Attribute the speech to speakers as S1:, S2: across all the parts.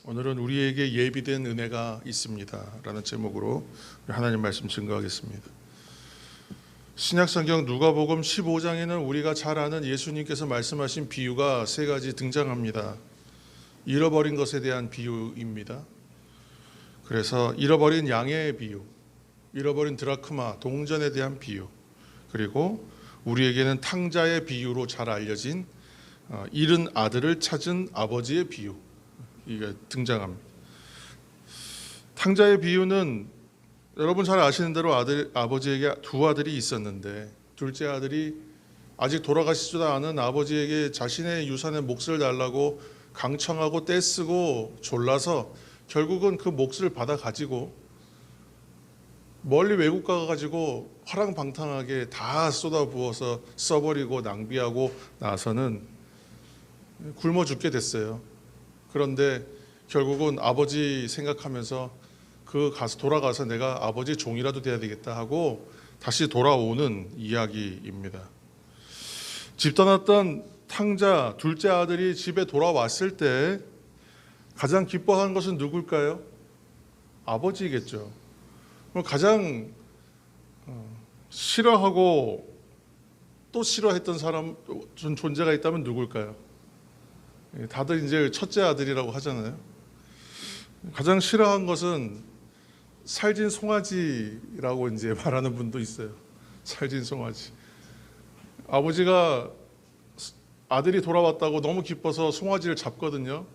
S1: 오늘은 우리에게 예비된 은혜가 있습니다 라는 제목으로 하나님 말씀 증거하겠습니다. 신약성경 누가복음 15장에는 우리가 잘 아는 예수님께서 말씀하신 비유가 세 가지 등장합니다. 잃어버린 것에 대한 비유입니다. 그래서 잃어버린 양의 비유, 잃어버린 드라크마, 동전에 대한 비유, 그리고 우리에게는 탕자의 비유로 잘 알려진 잃은 아들을 찾은 아버지의 비유, 이게 등장합니다. 탕자의 비유는 여러분 잘 아시는 대로 아버지에게 두 아들이 있었는데 둘째 아들이 아직 돌아가시지도 않은 아버지에게 자신의 유산의 몫을 달라고 강청하고 떼쓰고 졸라서 결국은 그 몫을 받아 가지고 멀리 외국 가가지고 화랑방탕하게 다 쏟아부어서 써버리고 낭비하고 나서는 굶어 죽게 됐어요. 그런데 결국은 아버지 생각하면서 돌아가서 내가 아버지 종이라도 돼야 되겠다 하고 다시 돌아오는 이야기입니다. 집 떠났던 탕자 둘째 아들이 집에 돌아왔을 때 가장 기뻐한 것은 누굴까요? 아버지겠죠. 가장 싫어하고 또 싫어했던 존재가 있다면 누굴까요? 다들 이제 첫째 아들이라고 하잖아요. 가장 싫어한 것은 살진 송아지라고 이제 말하는 분도 있어요. 살진 송아지. 아버지가 아들이 돌아왔다고 너무 기뻐서 송아지를 잡거든요.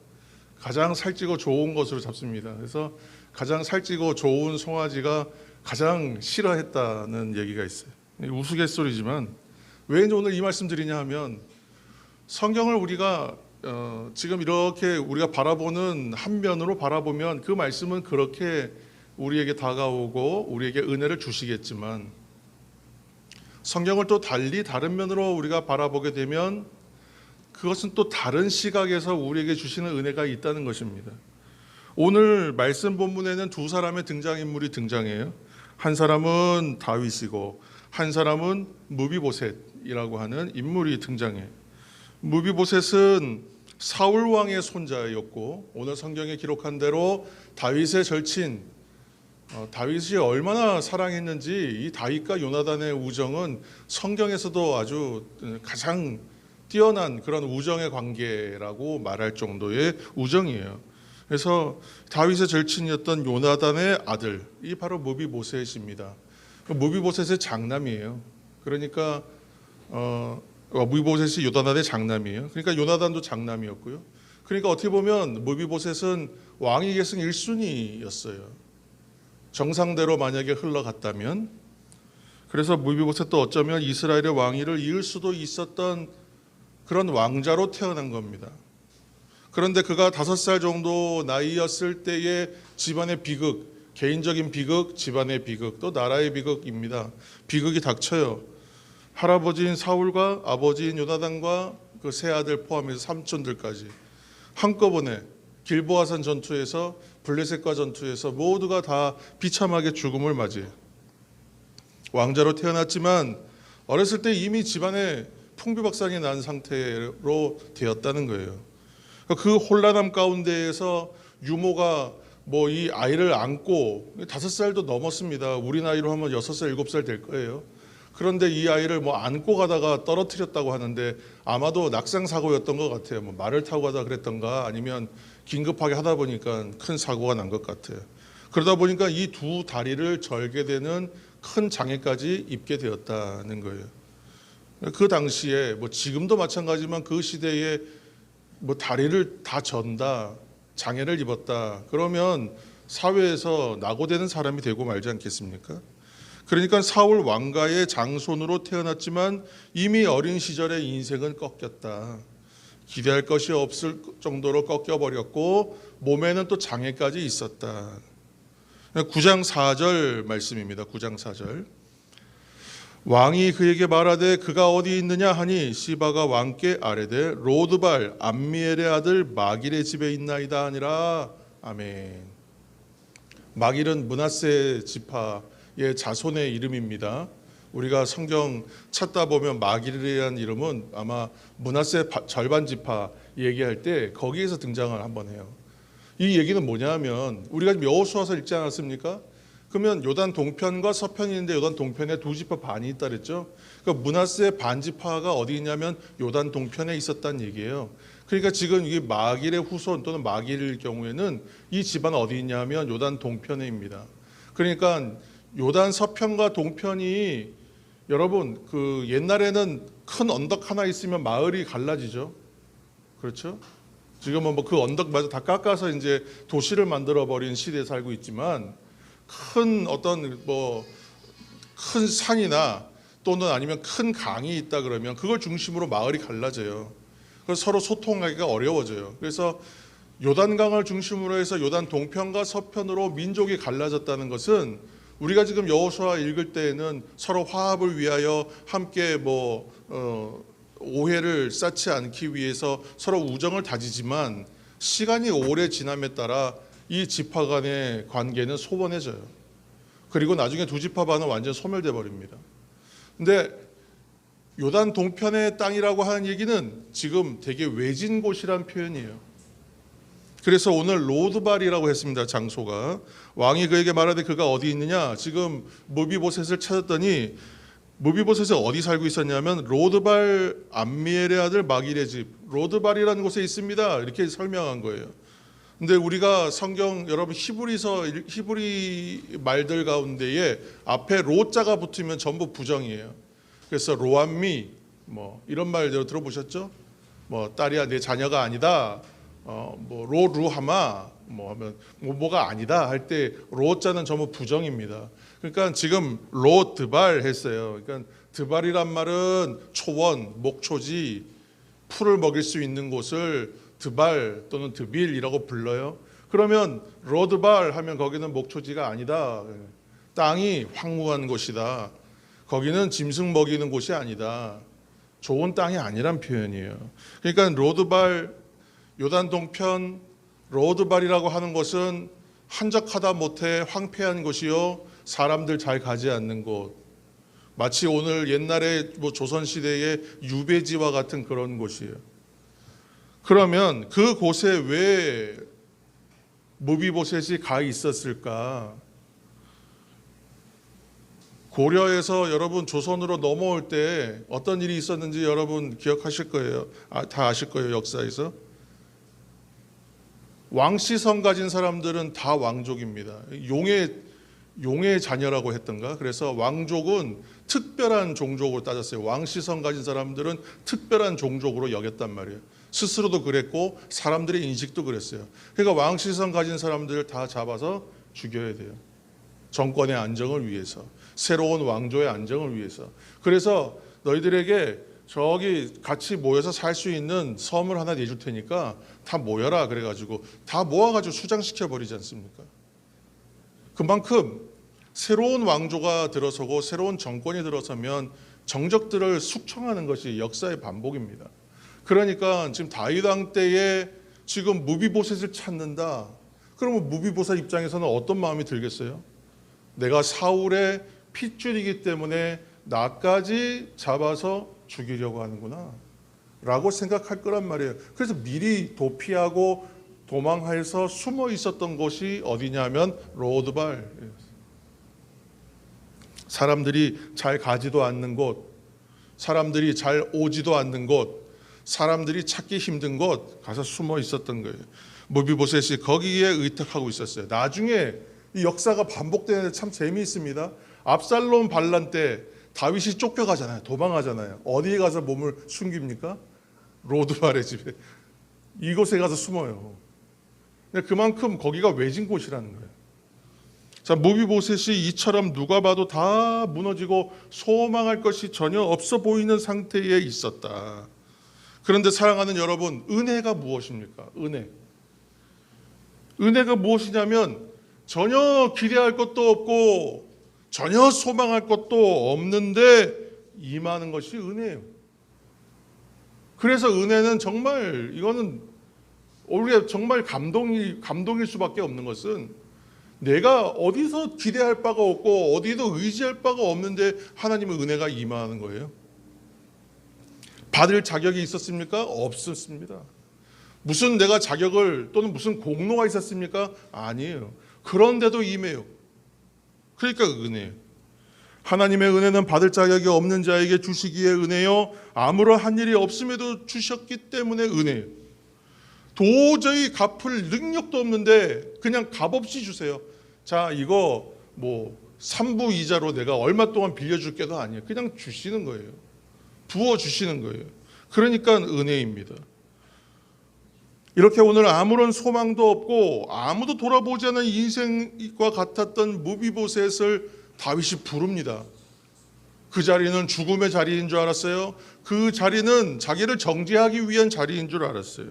S1: 가장 살찌고 좋은 것으로 잡습니다. 그래서 가장 살찌고 좋은 송아지가 가장 싫어했다는 얘기가 있어요. 우스갯소리지만 왜 오늘 이 말씀 드리냐 하면 성경을 우리가 지금 이렇게 우리가 바라보는 한 면으로 바라보면 그 말씀은 그렇게 우리에게 다가오고 우리에게 은혜를 주시겠지만 성경을 또 달리 다른 면으로 우리가 바라보게 되면 그것은 또 다른 시각에서 우리에게 주시는 은혜가 있다는 것입니다. 오늘 말씀 본문에는 두 사람의 등장인물이 등장해요. 한 사람은 다윗이고 한 사람은 무비보셋이라고 하는 인물이 등장해요. 무비보셋은 사울 왕의 손자였고 오늘 성경에 기록한 대로 다윗의 절친, 다윗이 얼마나 사랑했는지 이 다윗과 요나단의 우정은 성경에서도 아주 가장 뛰어난 그런 우정의 관계라고 말할 정도의 우정이에요. 그래서 다윗의 절친이었던 요나단의 아들이 바로 무비보셋입니다. 무비보셋의 장남이에요. 그러니까 무비보셋이 요나단의 장남이에요. 그러니까 요나단도 장남이었고요. 그러니까 어떻게 보면 무비보셋은 왕위 계승 1순위였어요. 정상대로 만약에 흘러갔다면. 그래서 무비보셋도 어쩌면 이스라엘의 왕위를 이을 수도 있었던 그런 왕자로 태어난 겁니다. 그런데 그가 5살 정도 나이였을 때의 집안의 비극, 개인적인 비극, 집안의 비극, 또 나라의 비극입니다. 비극이 닥쳐요. 할아버지인 사울과 아버지인 요나단과 그 세 아들 포함해서 삼촌들까지 한꺼번에 길보아산 전투에서 블레셋과 전투에서 모두가 다 비참하게 죽음을 맞이해요. 왕자로 태어났지만 어렸을 때 이미 집안에 풍비박산이 난 상태로 되었다는 거예요. 그 혼란함 가운데에서 유모가 이 아이를 안고 5살도 넘었습니다. 우리 나이로 하면 6살, 7살 될 거예요. 그런데 이 아이를 안고 가다가 떨어뜨렸다고 하는데 아마도 낙상 사고였던 것 같아요. 말을 타고 가다 그랬던가 아니면 긴급하게 하다 보니까 큰 사고가 난 것 같아요. 그러다 보니까 이 두 다리를 절게 되는 큰 장애까지 입게 되었다는 거예요. 그 당시에 지금도 마찬가지지만 그 시대에 다리를 다 전다, 장애를 입었다 그러면 사회에서 낙오되는 사람이 되고 말지 않겠습니까? 그러니까 사울 왕가의 장손으로 태어났지만 이미 어린 시절에 인생은 꺾였다. 기대할 것이 없을 정도로 꺾여버렸고 몸에는 또 장애까지 있었다. 9장 4절 말씀입니다. 9장 4절. 왕이 그에게 말하되 그가 어디 있느냐 하니 시바가 왕께 아뢰되 로드발 암미엘의 아들 마길의 집에 있나이다 하니라. 아멘. 마길은 므낫세 지파의 자손의 이름입니다. 우리가 성경 찾다 보면 마길이라는 이름은 아마 므낫세 절반 지파 얘기할 때 거기에서 등장을 한번 해요. 이 얘기는 뭐냐면 우리가 여호수아서 읽지 않았습니까? 그러면 요단 동편과 서편이 있는데 요단 동편에 두 지파 반이 있다 그랬죠. 그러니까 므낫세의 반지파가 어디 있냐면 요단 동편에 있었다는 얘기예요. 그러니까 지금 이게 마길의 후손 또는 마길일 경우에는 이 집안은 어디 있냐면 요단 동편에입니다. 그러니까 요단 서편과 동편이 여러분 그 옛날에는 큰 언덕 하나 있으면 마을이 갈라지죠. 그렇죠? 지금은 뭐 그 언덕마저 다 깎아서 이제 도시를 만들어 버린 시대에 살고 있지만 큰 어떤 뭐 큰 산이나 또는 아니면 큰 강이 있다 그러면 그걸 중심으로 마을이 갈라져요. 그래서 서로 소통하기가 어려워져요. 그래서 요단강을 중심으로 해서 요단 동편과 서편으로 민족이 갈라졌다는 것은 우리가 지금 여호수아 읽을 때에는 서로 화합을 위하여 함께 오해를 쌓지 않기 위해서 서로 우정을 다지지만 시간이 오래 지남에 따라 이 지파 간의 관계는 소원해져요. 그리고 나중에 두 지파 반은 완전 소멸돼 버립니다. 근데 요단 동편의 땅이라고 하는 얘기는 지금 되게 외진 곳이란 표현이에요. 그래서 오늘 로드발이라고 했습니다. 장소가. 왕이 그에게 말하되 그가 어디 있느냐. 지금 무비보셋을 찾았더니 무비보셋이 어디 살고 있었냐면 로드발 암미엘의 아들 마길의 집 로드발이라는 곳에 있습니다. 이렇게 설명한 거예요. 근데 우리가 성경 여러분 히브리 말들 가운데에 앞에 로자가 붙으면 전부 부정이에요. 그래서 로암미 이런 말들 들어보셨죠? 딸이야 내 자녀가 아니다. 로루하마 하면 뭐가 아니다 할 때 로자는 전부 부정입니다. 그러니까 지금 로드발 했어요. 그러니까 드발이란 말은 초원, 목초지, 풀을 먹일 수 있는 곳을 드발 또는 드빌이라고 불러요. 그러면 로드발 하면 거기는 목초지가 아니다. 땅이 황무한 곳이다. 거기는 짐승 먹이는 곳이 아니다. 좋은 땅이 아니란 표현이에요. 그러니까 로드발, 요단 동편, 로드발이라고 하는 것은 한적하다 못해 황폐한 곳이요 사람들 잘 가지 않는 곳. 마치 오늘 옛날에 조선시대의 유배지와 같은 그런 곳이에요. 그러면 그 곳에 왜 무비보셋이 가 있었을까? 고려에서 여러분 조선으로 넘어올 때 어떤 일이 있었는지 여러분 기억하실 거예요. 다 아실 거예요. 역사에서. 왕씨성 가진 사람들은 다 왕족입니다. 용의 자녀라고 했던가. 그래서 왕족은 특별한 종족으로 따졌어요. 왕씨성 가진 사람들은 특별한 종족으로 여겼단 말이에요. 스스로도 그랬고 사람들의 인식도 그랬어요. 그러니까 왕씨성 가진 사람들을 다 잡아서 죽여야 돼요. 정권의 안정을 위해서, 새로운 왕조의 안정을 위해서. 그래서 너희들에게 저기 같이 모여서 살 수 있는 섬을 하나 내줄 테니까 다 모여라 그래가지고 다 모아가지고 수장시켜 버리지 않습니까? 그만큼 새로운 왕조가 들어서고 새로운 정권이 들어서면 정적들을 숙청하는 것이 역사의 반복입니다. 그러니까 지금 다윗 왕 때에 지금 무비보셋을 찾는다. 그러면 무비보셋 입장에서는 어떤 마음이 들겠어요? 내가 사울의 핏줄이기 때문에 나까지 잡아서 죽이려고 하는구나 라고 생각할 거란 말이에요. 그래서 미리 도피하고 도망해서 숨어 있었던 곳이 어디냐면 로드발. 사람들이 잘 가지도 않는 곳, 사람들이 잘 오지도 않는 곳, 사람들이 찾기 힘든 곳 가서 숨어 있었던 거예요. 무비보셋이 거기에 의탁하고 있었어요. 나중에 이 역사가 반복되는데 참 재미있습니다. 압살롬 반란 때 다윗이 쫓겨가잖아요. 도망하잖아요. 어디에 가서 몸을 숨깁니까? 로드발의 집에. 이곳에 가서 숨어요. 그만큼 거기가 외진 곳이라는 거예요. 자, 무비보셋이 이처럼 누가 봐도 다 무너지고 소망할 것이 전혀 없어 보이는 상태에 있었다. 그런데 사랑하는 여러분, 은혜가 무엇입니까? 은혜가 무엇이냐면 전혀 기대할 것도 없고 전혀 소망할 것도 없는데 임하는 것이 은혜예요. 그래서 은혜는 정말 이거는 우리가 정말 감동일 수밖에 없는 것은 내가 어디서 기대할 바가 없고 어디도 의지할 바가 없는데 하나님의 은혜가 임하는 거예요. 받을 자격이 있었습니까? 없었습니다. 무슨 내가 자격을 또는 무슨 공로가 있었습니까? 아니에요. 그런데도 임해요. 그러니까 은혜예요. 하나님의 은혜는 받을 자격이 없는 자에게 주시기에 은혜요, 아무런 한 일이 없음에도 주셨기 때문에 은혜예요. 도저히 갚을 능력도 없는데 그냥 값없이 주세요. 자, 이거 뭐 3부 이자로 내가 얼마 동안 빌려줄게도 아니에요. 그냥 주시는 거예요. 부어주시는 거예요. 그러니까 은혜입니다. 이렇게 오늘 아무런 소망도 없고 아무도 돌아보지 않은 인생과 같았던 무비보셋을 다윗이 부릅니다. 그 자리는 죽음의 자리인 줄 알았어요. 그 자리는 자기를 정죄하기 위한 자리인 줄 알았어요.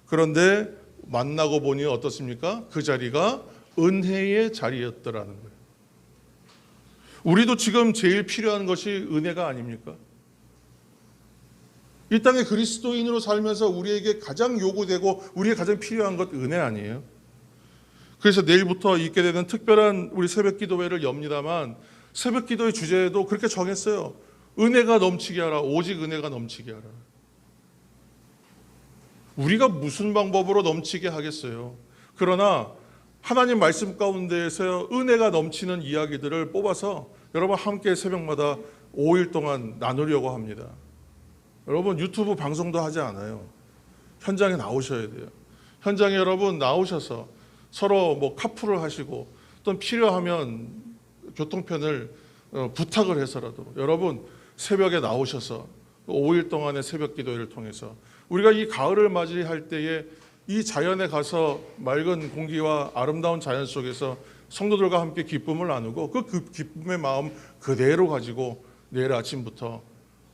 S1: 그런데 만나고 보니 어떻습니까? 그 자리가 은혜의 자리였더라는 거예요. 우리도 지금 제일 필요한 것이 은혜가 아닙니까? 이 땅에 그리스도인으로 살면서 우리에게 가장 요구되고 우리에게 가장 필요한 것 은혜 아니에요? 그래서 내일부터 있게 되는 특별한 우리 새벽 기도회를 엽니다만, 새벽 기도의 주제도 그렇게 정했어요. 은혜가 넘치게 하라. 오직 은혜가 넘치게 하라. 우리가 무슨 방법으로 넘치게 하겠어요? 그러나 하나님 말씀 가운데에서 은혜가 넘치는 이야기들을 뽑아서 여러분 함께 새벽마다 5일 동안 나누려고 합니다. 여러분 유튜브 방송도 하지 않아요. 현장에 나오셔야 돼요. 현장에 여러분 나오셔서 서로 뭐 카풀을 하시고 또 필요하면 교통편을 부탁을 해서라도 여러분 새벽에 나오셔서 5일 동안의 새벽 기도회를 통해서 우리가 이 가을을 맞이할 때에 이 자연에 가서 맑은 공기와 아름다운 자연 속에서 성도들과 함께 기쁨을 나누고 그 기쁨의 마음 그대로 가지고 내일 아침부터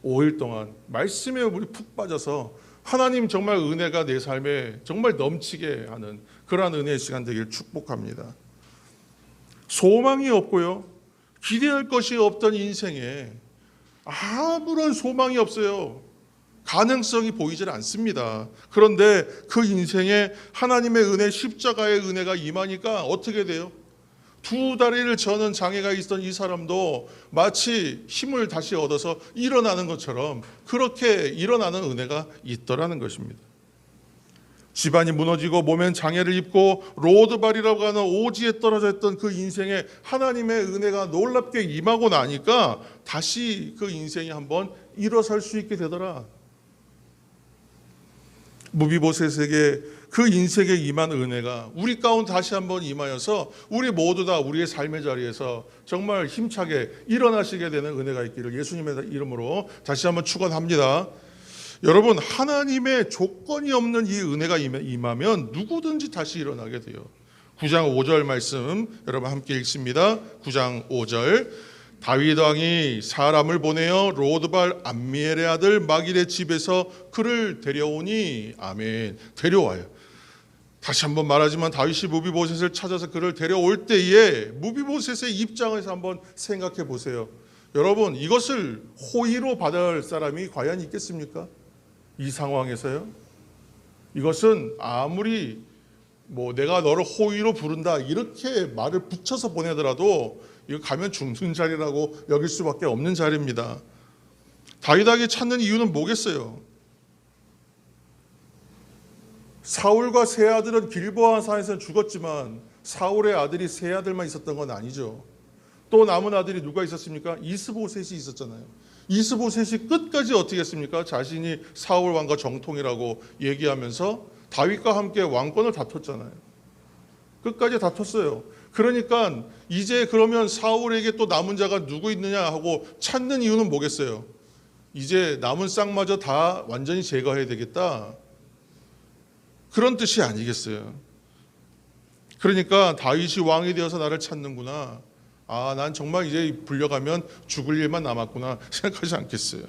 S1: 5일 동안 말씀에 우리 푹 빠져서 하나님 정말 은혜가 내 삶에 정말 넘치게 하는 그러한 은혜의 시간 되길 축복합니다. 소망이 없고요, 기대할 것이 없던 인생에 아무런 소망이 없어요. 가능성이 보이질 않습니다. 그런데 그 인생에 하나님의 은혜, 십자가의 은혜가 임하니까 어떻게 돼요? 두 다리를 저는 장애가 있던 이 사람도 마치 힘을 다시 얻어서 일어나는 것처럼 그렇게 일어나는 은혜가 있더라는 것입니다. 집안이 무너지고 몸엔 장애를 입고 로드발이라고 하는 오지에 떨어져 있던 그 인생에 하나님의 은혜가 놀랍게 임하고 나니까 다시 그 인생이 한번 일어설 수 있게 되더라. 무비보셋에게 그 인생에 임한 은혜가 우리 가운데 다시 한번 임하여서 우리 모두 다 우리의 삶의 자리에서 정말 힘차게 일어나시게 되는 은혜가 있기를 예수님의 이름으로 다시 한번 축원합니다. 여러분, 하나님의 조건이 없는 이 은혜가 임하면 누구든지 다시 일어나게 돼요. 9장 5절 말씀 여러분 함께 읽습니다. 9장 5절. 다윗 왕이 사람을 보내어 로드발 암미엘의 아들 마길의 집에서 그를 데려오니, 아멘. 데려와요. 다시 한번 말하지만 다윗이 무비보셋을 찾아서 그를 데려올 때에 무비보셋의 입장에서 한번 생각해 보세요. 여러분, 이것을 호의로 받을 사람이 과연 있겠습니까? 이 상황에서요. 이것은 아무리 뭐 내가 너를 호의로 부른다 이렇게 말을 붙여서 보내더라도 이거 가면 죽는 자리라고 여길 수밖에 없는 자리입니다. 다윗에게 찾는 이유는 뭐겠어요? 사울과 세 아들은 길보아 산에서 죽었지만 사울의 아들이 세 아들만 있었던 건 아니죠. 또 남은 아들이 누가 있었습니까? 이스보셋이 있었잖아요. 이스보셋이 끝까지 어떻게 했습니까? 자신이 사울 왕과 정통이라고 얘기하면서 다윗과 함께 왕권을 다퉜잖아요. 끝까지 다퉜어요. 그러니까 이제 그러면 사울에게 또 남은 자가 누구 있느냐 하고 찾는 이유는 뭐겠어요? 이제 남은 쌍마저 다 완전히 제거해야 되겠다. 그런 뜻이 아니겠어요. 그러니까 다윗이 왕이 되어서 나를 찾는구나. 아, 난 정말 이제 불려가면 죽을 일만 남았구나 생각하지 않겠어요.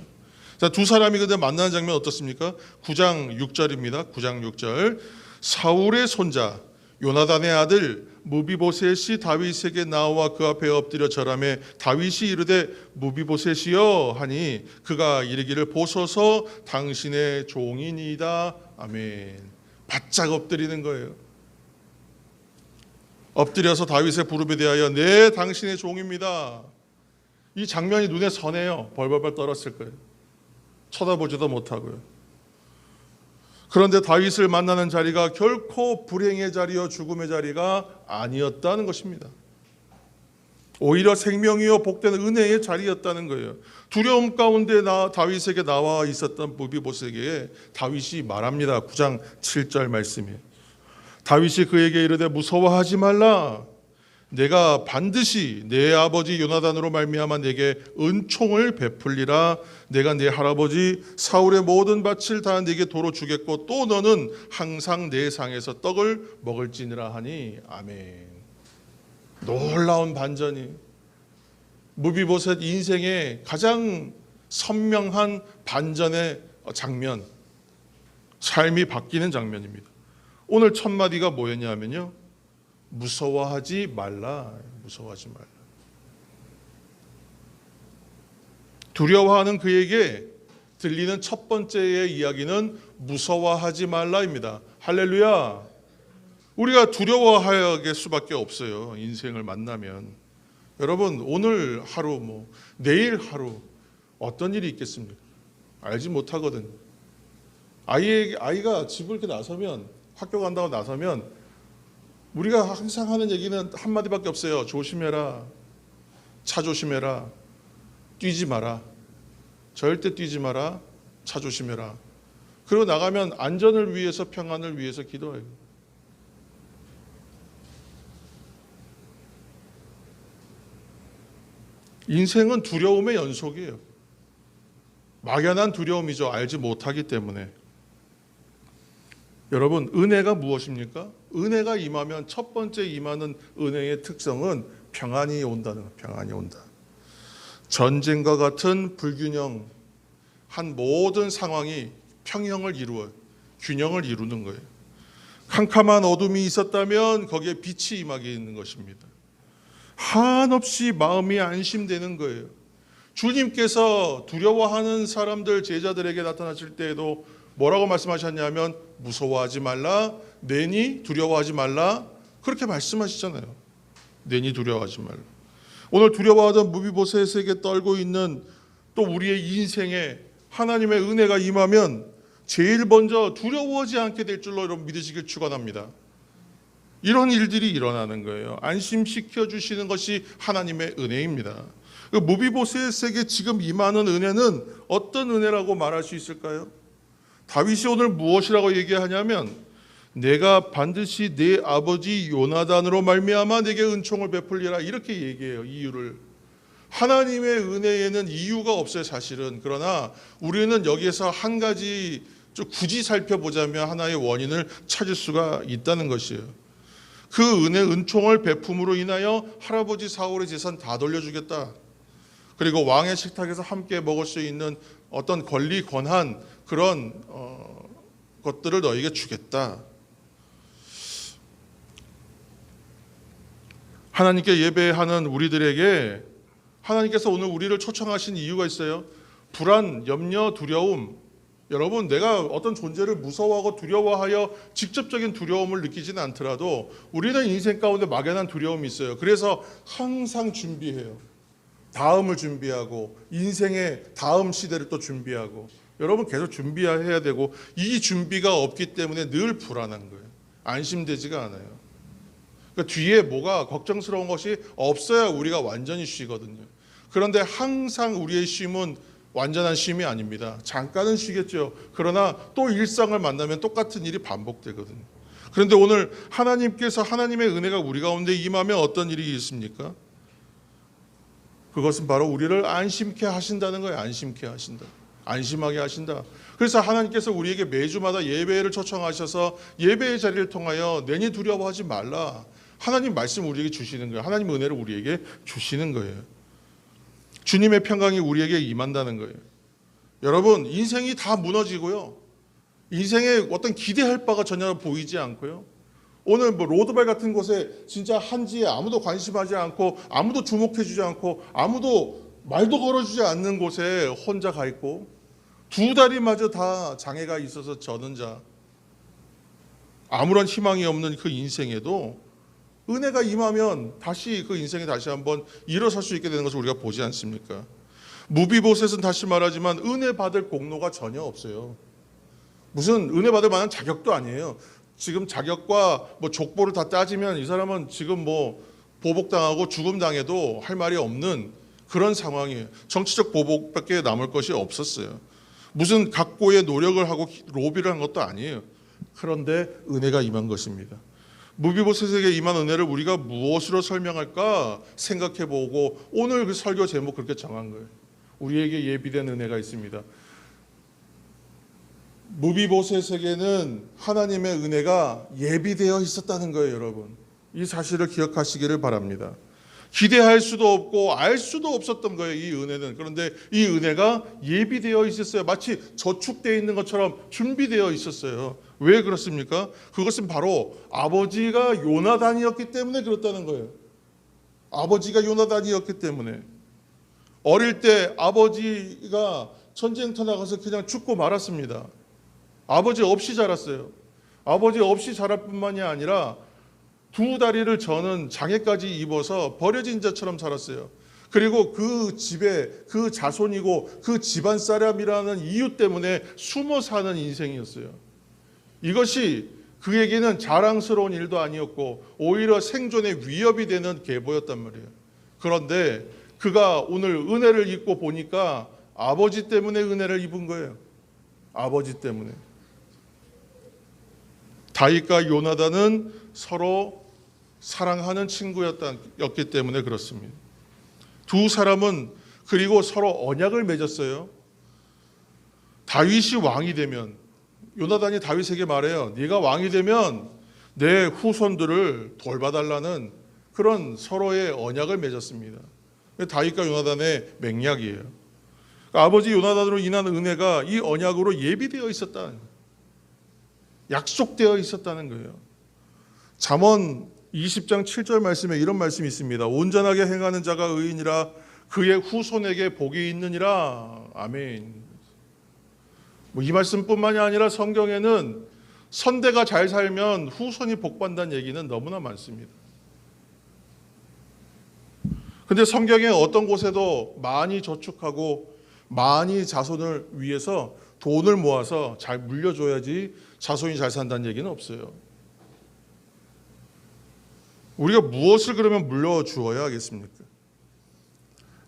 S1: 자, 두 사람이 근데 만나는 장면 어떻습니까? 9장 6절입니다. 9장 6절. 사울의 손자 요나단의 아들 무비보셋이 다윗에게 나와 그 앞에 엎드려 절하매 다윗이 이르되 무비보셋이여 하니 그가 이르기를 보소서 당신의 종이니이다. 아멘. 바짝 엎드리는 거예요. 엎드려서 다윗의 부름에 대하여 네 당신의 종입니다. 이 장면이 눈에 선해요. 벌벌벌 떨었을 거예요. 쳐다보지도 못하고요. 그런데 다윗을 만나는 자리가 결코 불행의 자리여 죽음의 자리가 아니었다는 것입니다. 오히려 생명이요 복된 은혜의 자리였다는 거예요. 두려움 가운데 다윗에게 나와 있었던 무비보셋에게 다윗이 말합니다. 9장 7절 말씀이, 다윗이 그에게 이르되 무서워하지 말라. 내가 반드시 내 아버지 요나단으로 말미암아 내게 은총을 베풀리라. 내가 내 할아버지 사울의 모든 밭을 다 네게 도로 주겠고 또 너는 항상 내 상에서 떡을 먹을지니라 하니. 아멘. 놀라운 반전이, 무비보셋 인생의 가장 선명한 반전의 장면, 삶이 바뀌는 장면입니다. 오늘 첫 마디가 뭐였냐면요, 무서워하지 말라. 무서워하지 말라. 두려워하는 그에게 들리는 첫 번째의 이야기는 무서워하지 말라입니다. 할렐루야. 우리가 두려워할 수밖에 없어요. 인생을 만나면. 여러분, 오늘 하루, 내일 하루 어떤 일이 있겠습니까? 알지 못하거든요. 아이가 집을 이렇게 나서면, 학교 간다고 나서면 우리가 항상 하는 얘기는 한마디밖에 없어요. 조심해라. 차 조심해라. 뛰지 마라. 절대 뛰지 마라. 차 조심해라. 그리고 나가면 안전을 위해서, 평안을 위해서 기도해요. 인생은 두려움의 연속이에요. 막연한 두려움이죠. 알지 못하기 때문에. 여러분, 은혜가 무엇입니까? 은혜가 임하면 첫 번째 임하는 은혜의 특성은 평안이 온다는 거예요. 평안이 온다. 전쟁과 같은 불균형, 한 모든 상황이 평형을 이루어요. 균형을 이루는 거예요. 캄캄한 어둠이 있었다면 거기에 빛이 임하게 있는 것입니다. 한없이 마음이 안심되는 거예요. 주님께서 두려워하는 사람들, 제자들에게 나타나실 때에도 뭐라고 말씀하셨냐면 무서워하지 말라, 내니 두려워하지 말라, 그렇게 말씀하시잖아요. 내니 두려워하지 말라. 오늘 두려워하던 무비보셋에게 떨고 있는 또 우리의 인생에 하나님의 은혜가 임하면 제일 먼저 두려워하지 않게 될 줄로 여러분 믿으시길 축원합니다. 이런 일들이 일어나는 거예요. 안심시켜 주시는 것이 하나님의 은혜입니다. 무비보셋에게 지금 임하는 은혜는 어떤 은혜라고 말할 수 있을까요? 다윗이 오늘 무엇이라고 얘기하냐면 내가 반드시 내 아버지 요나단으로 말미암아 내게 은총을 베풀리라, 이렇게 얘기해요. 이유를. 하나님의 은혜에는 이유가 없어요, 사실은. 그러나 우리는 여기에서 한 가지 좀 굳이 살펴보자면 하나의 원인을 찾을 수가 있다는 것이에요. 그 은총을 베품으로 인하여 할아버지 사울의 재산 다 돌려주겠다. 그리고 왕의 식탁에서 함께 먹을 수 있는 어떤 권리, 권한, 그런 것들을 너에게 주겠다. 하나님께 예배하는 우리들에게 하나님께서 오늘 우리를 초청하신 이유가 있어요. 불안, 염려, 두려움. 여러분, 내가 어떤 존재를 무서워하고 두려워하여 직접적인 두려움을 느끼지는 않더라도 우리는 인생 가운데 막연한 두려움이 있어요. 그래서 항상 준비해요. 다음을 준비하고 인생의 다음 시대를 또 준비하고, 여러분 계속 준비해야 되고, 이 준비가 없기 때문에 늘 불안한 거예요. 안심되지가 않아요. 그러니까 뒤에 뭐가 걱정스러운 것이 없어야 우리가 완전히 쉬거든요. 그런데 항상 우리의 쉼은 완전한 쉼이 아닙니다. 잠깐은 쉬겠죠. 그러나 또 일상을 만나면 똑같은 일이 반복되거든요. 그런데 오늘 하나님께서 하나님의 은혜가 우리 가운데 임하면 어떤 일이 있습니까? 그것은 바로 우리를 안심케 하신다는 거예요. 안심케 하신다. 안심하게 하신다. 그래서 하나님께서 우리에게 매주마다 예배를 초청하셔서 예배의 자리를 통하여 내니 두려워하지 말라. 하나님 말씀 우리에게 주시는 거예요. 하나님 은혜를 우리에게 주시는 거예요. 주님의 평강이 우리에게 임한다는 거예요. 여러분, 인생이 다 무너지고요. 인생에 어떤 기대할 바가 전혀 보이지 않고요. 오늘 로드발 같은 곳에 진짜 한지에 아무도 관심하지 않고 아무도 주목해주지 않고 아무도 말도 걸어주지 않는 곳에 혼자 가 있고 두 다리마저 다 장애가 있어서 저는 자, 아무런 희망이 없는 그 인생에도 은혜가 임하면 다시 그 인생에 다시 한번 일어설 수 있게 되는 것을 우리가 보지 않습니까? 무비보셋은 다시 말하지만 은혜 받을 공로가 전혀 없어요. 무슨 은혜 받을 만한 자격도 아니에요. 지금 자격과 뭐 족보를 다 따지면 이 사람은 지금 뭐 보복당하고 죽음당해도 할 말이 없는 그런 상황이에요. 정치적 보복밖에 남을 것이 없었어요. 무슨 각고의 노력을 하고 로비를 한 것도 아니에요. 그런데 은혜가 임한 것입니다. 무비보셋에게 임한 은혜를 우리가 무엇으로 설명할까 생각해보고 오늘 그 설교 제목 그렇게 정한 거예요. 우리에게 예비된 은혜가 있습니다. 무비보셋에게는 하나님의 은혜가 예비되어 있었다는 거예요, 여러분. 이 사실을 기억하시기를 바랍니다. 기대할 수도 없고 알 수도 없었던 거예요, 이 은혜는. 그런데 이 은혜가 예비되어 있었어요. 마치 저축되어 있는 것처럼 준비되어 있었어요. 왜 그렇습니까? 그것은 바로 아버지가 요나단이었기 때문에 그렇다는 거예요. 아버지가 요나단이었기 때문에. 어릴 때 아버지가 전쟁터 나가서 그냥 죽고 말았습니다. 아버지 없이 자랐어요. 아버지 없이 자랄 뿐만이 아니라 두 다리를 저는 장애까지 입어서 버려진 자처럼 살았어요. 그리고 그 집에 그 자손이고 그 집안 사람이라는 이유 때문에 숨어 사는 인생이었어요. 이것이 그에게는 자랑스러운 일도 아니었고 오히려 생존의 위협이 되는 계보였단 말이에요. 그런데 그가 오늘 은혜를 입고 보니까 아버지 때문에 은혜를 입은 거예요. 아버지 때문에. 다윗과 요나단은 서로 사랑하는 친구였기 때문에 그렇습니다. 두 사람은 그리고 서로 언약을 맺었어요. 다윗이 왕이 되면 요나단이 다윗에게 말해요. 네가 왕이 되면 내 후손들을 돌봐달라는 그런 서로의 언약을 맺었습니다. 다윗과 요나단의 맹약이에요. 아버지 요나단으로 인한 은혜가 이 언약으로 예비되어 있었다는 거예요. 약속되어 있었다는 거예요. 잠언 20장 7절 말씀에 이런 말씀이 있습니다. 온전하게 행하는 자가 의인이라 그의 후손에게 복이 있느니라. 아멘. 이 말씀뿐만이 아니라 성경에는 선대가 잘 살면 후손이 복받는다는 얘기는 너무나 많습니다. 근데 성경에 어떤 곳에도 많이 저축하고 많이 자손을 위해서 돈을 모아서 잘 물려줘야지 자손이 잘 산다는 얘기는 없어요. 우리가 무엇을 그러면 물려주어야 하겠습니까?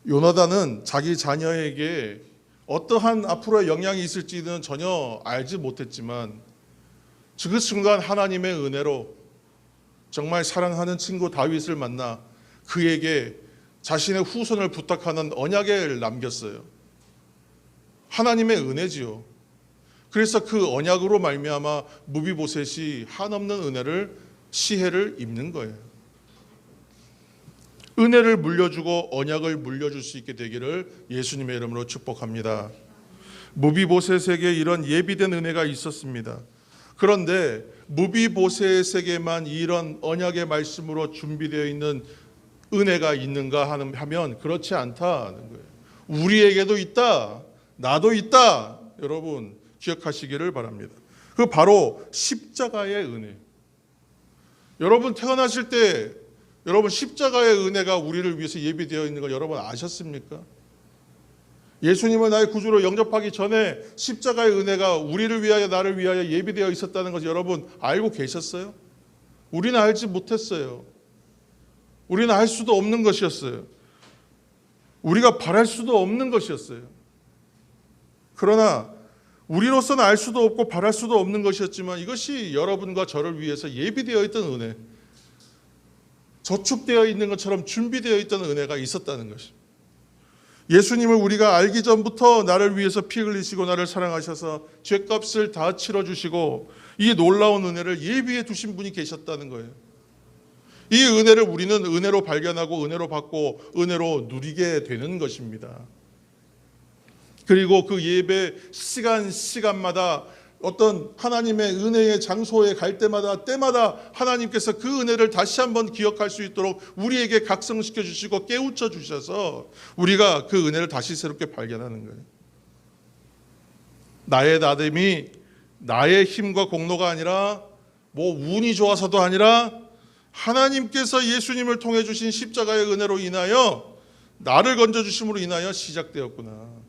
S1: 요나단은 자기 자녀에게 어떠한 앞으로의 영향이 있을지는 전혀 알지 못했지만 그 순간 하나님의 은혜로 정말 사랑하는 친구 다윗을 만나 그에게 자신의 후손을 부탁하는 언약을 남겼어요. 하나님의 은혜지요. 그래서 그 언약으로 말미암아 무비보셋이 한없는 은혜를 시혜를 입는 거예요. 은혜를 물려주고 언약을 물려줄 수 있게 되기를 예수님의 이름으로 축복합니다. 무비보셋에게 이런 예비된 은혜가 있었습니다. 그런데 무비보셋에게만 이런 언약의 말씀으로 준비되어 있는 은혜가 있는가 하면 그렇지 않다는 거예요. 우리에게도 있다. 나도 있다. 여러분 기억하시기를 바랍니다. 그 바로 십자가의 은혜. 여러분 태어나실 때 여러분 십자가의 은혜가 우리를 위해서 예비되어 있는 걸 여러분 아셨습니까? 예수님을 나의 구주로 영접하기 전에 십자가의 은혜가 우리를 위하여 나를 위하여 예비되어 있었다는 것을 여러분 알고 계셨어요? 우리는 알지 못했어요. 우리는 알 수도 없는 것이었어요. 우리가 바랄 수도 없는 것이었어요. 그러나 우리로서는 알 수도 없고 바랄 수도 없는 것이었지만 이것이 여러분과 저를 위해서 예비되어 있던 은혜, 저축되어 있는 것처럼 준비되어 있던 은혜가 있었다는 것입니다. 예수님을 우리가 알기 전부터 나를 위해서 피 흘리시고 나를 사랑하셔서 죄값을 다 치러주시고 이 놀라운 은혜를 예비해 두신 분이 계셨다는 거예요. 이 은혜를 우리는 은혜로 발견하고 은혜로 받고 은혜로 누리게 되는 것입니다. 그리고 그 예배 시간마다 어떤 하나님의 은혜의 장소에 갈 때마다 하나님께서 그 은혜를 다시 한번 기억할 수 있도록 우리에게 각성시켜 주시고 깨우쳐 주셔서 우리가 그 은혜를 다시 새롭게 발견하는 거예요. 나의 나됨이 나의 힘과 공로가 아니라 뭐 운이 좋아서도 아니라 하나님께서 예수님을 통해 주신 십자가의 은혜로 인하여 나를 건져주심으로 인하여 시작되었구나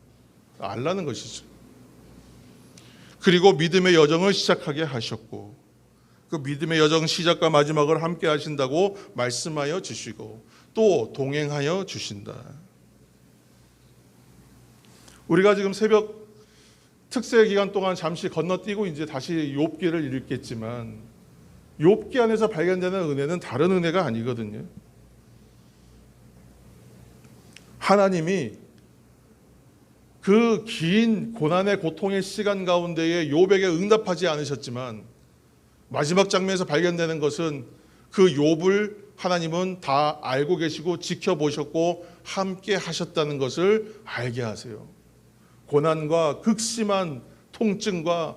S1: 알라는 것이죠. 그리고 믿음의 여정을 시작하게 하셨고 그 믿음의 여정 시작과 마지막을 함께 하신다고 말씀하여 주시고 또 동행하여 주신다. 우리가 지금 새벽 특세 기간 동안 잠시 건너뛰고 이제 다시 욥기를 읽겠지만 욥기 안에서 발견되는 은혜는 다른 은혜가 아니거든요. 하나님이 그 긴 고난의 고통의 시간 가운데에 욥에게 응답하지 않으셨지만 마지막 장면에서 발견되는 것은 그 욥을 하나님은 다 알고 계시고 지켜보셨고 함께 하셨다는 것을 알게 하세요. 고난과 극심한 통증과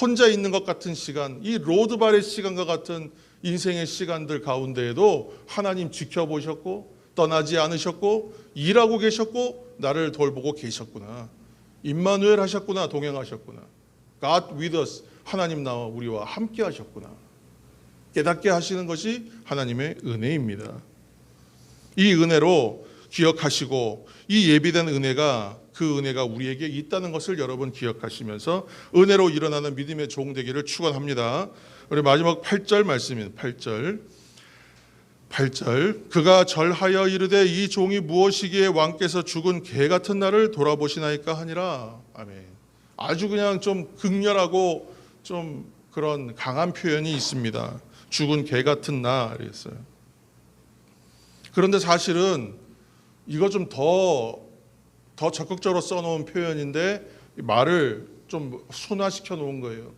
S1: 혼자 있는 것 같은 시간, 이 로드발의 시간과 같은 인생의 시간들 가운데에도 하나님 지켜보셨고 떠나지 않으셨고 일하고 계셨고 나를 돌보고 계셨구나. 임마누엘 하셨구나. 동행하셨구나. God with us. 하나님 나와 우리와 함께 하셨구나. 깨닫게 하시는 것이 하나님의 은혜입니다. 이 은혜로 기억하시고 이 예비된 은혜가 그 은혜가 우리에게 있다는 것을 여러분 기억하시면서 은혜로 일어나는 믿음의 종 되기를 축원합니다. 우리 마지막 8절 말씀입니다. 8절 그가 절하여 이르되 이 종이 무엇이기에 왕께서 죽은 개 같은 나를 돌아보시나이까 하니라. 아멘. 아주 그냥 좀 극렬하고 좀 그런 강한 표현이 있습니다. 죽은 개 같은 나 그랬어요. 그런데 사실은 이거 좀 더 적극적으로 써놓은 표현인데 말을 좀 순화시켜 놓은 거예요.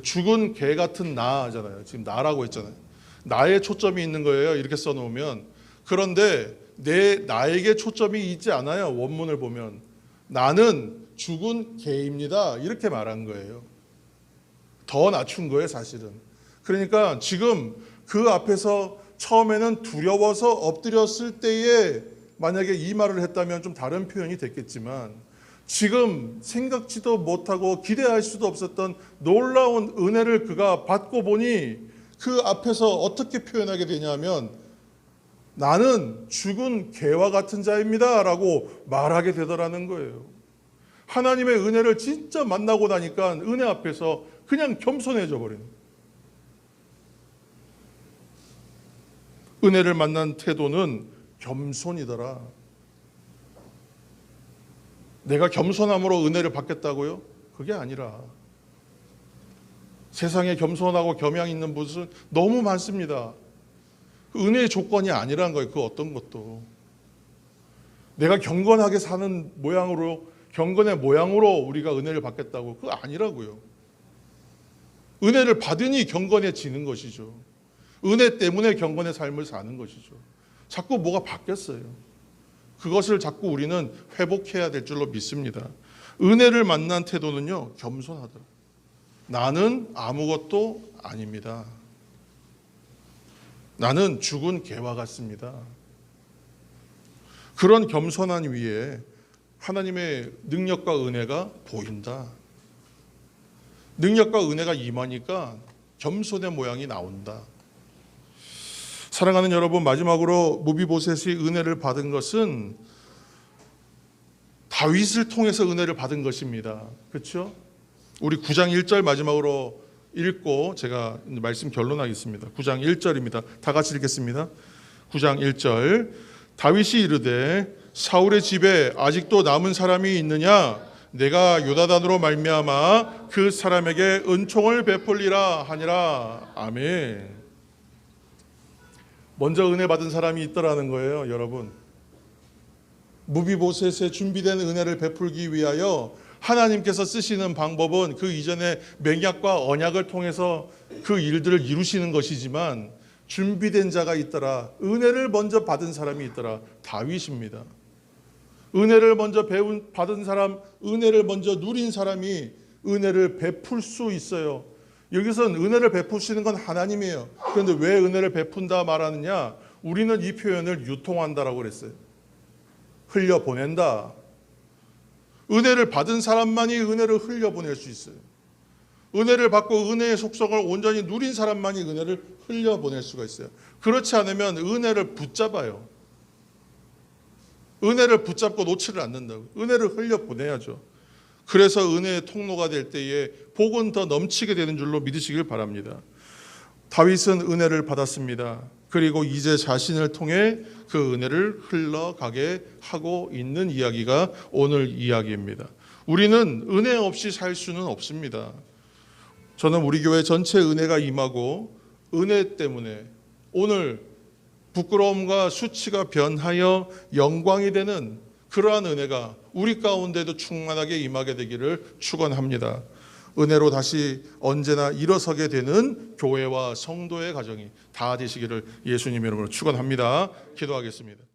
S1: 죽은 개 같은 나잖아요. 지금 나라고 했잖아요. 나에 초점이 있는 거예요. 이렇게 써놓으면. 그런데 나에게 초점이 있지 않아요. 원문을 보면 나는 죽은 개입니다. 이렇게 말한 거예요. 더 낮춘 거예요, 사실은. 그러니까 지금 그 앞에서 처음에는 두려워서 엎드렸을 때에 만약에 이 말을 했다면 좀 다른 표현이 됐겠지만 지금 생각지도 못하고 기대할 수도 없었던 놀라운 은혜를 그가 받고 보니 그 앞에서 어떻게 표현하게 되냐면 나는 죽은 개와 같은 자입니다 라고 말하게 되더라는 거예요. 하나님의 은혜를 진짜 만나고 나니까 은혜 앞에서 그냥 겸손해져 버리는 거예요. 은혜를 만난 태도는 겸손이더라. 내가 겸손함으로 은혜를 받겠다고요? 그게 아니라 세상에 겸손하고 겸양 있는 분은 너무 많습니다. 은혜의 조건이 아니라는 거예요. 그 어떤 것도. 내가 경건하게 사는 모양으로 경건의 모양으로 우리가 은혜를 받겠다고 그거 아니라고요. 은혜를 받으니 경건해지는 것이죠. 은혜 때문에 경건의 삶을 사는 것이죠. 자꾸 뭐가 바뀌었어요. 그것을 자꾸 우리는 회복해야 될 줄로 믿습니다. 은혜를 만난 태도는요, 겸손하더라. 나는 아무것도 아닙니다. 나는 죽은 개와 같습니다. 그런 겸손한 위에 하나님의 능력과 은혜가 보인다. 능력과 은혜가 임하니까 겸손의 모양이 나온다. 사랑하는 여러분, 마지막으로 무비보셋이 은혜를 받은 것은 다윗을 통해서 은혜를 받은 것입니다. 그렇죠? 우리 9장 1절 마지막으로 읽고 제가 말씀 결론하겠습니다. 9장 1절입니다. 다 같이 읽겠습니다. 9장 1절 다윗이 이르되 사울의 집에 아직도 남은 사람이 있느냐? 내가 요나단으로 말미암아 그 사람에게 은총을 베풀리라 하니라. 아멘. 먼저 은혜 받은 사람이 있더라는 거예요, 여러분. 무비보셋에 준비된 은혜를 베풀기 위하여 하나님께서 쓰시는 방법은 그 이전에 맹약과 언약을 통해서 그 일들을 이루시는 것이지만 준비된 자가 있더라. 은혜를 먼저 받은 사람이 있더라. 다윗입니다. 은혜를 먼저 받은 사람, 은혜를 먼저 누린 사람이 은혜를 베풀 수 있어요. 여기서는 은혜를 베푸시는 건 하나님이에요. 그런데 왜 은혜를 베푼다 말하느냐? 우리는 이 표현을 유통한다라고 그랬어요. 흘려보낸다. 은혜를 받은 사람만이 은혜를 흘려보낼 수 있어요. 은혜를 받고 은혜의 속성을 온전히 누린 사람만이 은혜를 흘려보낼 수가 있어요. 그렇지 않으면 은혜를 붙잡아요. 은혜를 붙잡고 놓지를 않는다고. 은혜를 흘려보내야죠. 그래서 은혜의 통로가 될 때에 복은 더 넘치게 되는 줄로 믿으시길 바랍니다. 다윗은 은혜를 받았습니다. 그리고 이제 자신을 통해 그 은혜를 흘러가게 하고 있는 이야기가 오늘 이야기입니다. 우리는 은혜 없이 살 수는 없습니다. 저는 우리 교회 전체 은혜가 임하고 은혜 때문에 오늘 부끄러움과 수치가 변하여 영광이 되는 그러한 은혜가 우리 가운데도 충만하게 임하게 되기를 축원합니다. 은혜로 다시 언제나 일어서게 되는 교회와 성도의 가정이 다 되시기를 예수님의 이름으로 축원합니다. 기도하겠습니다.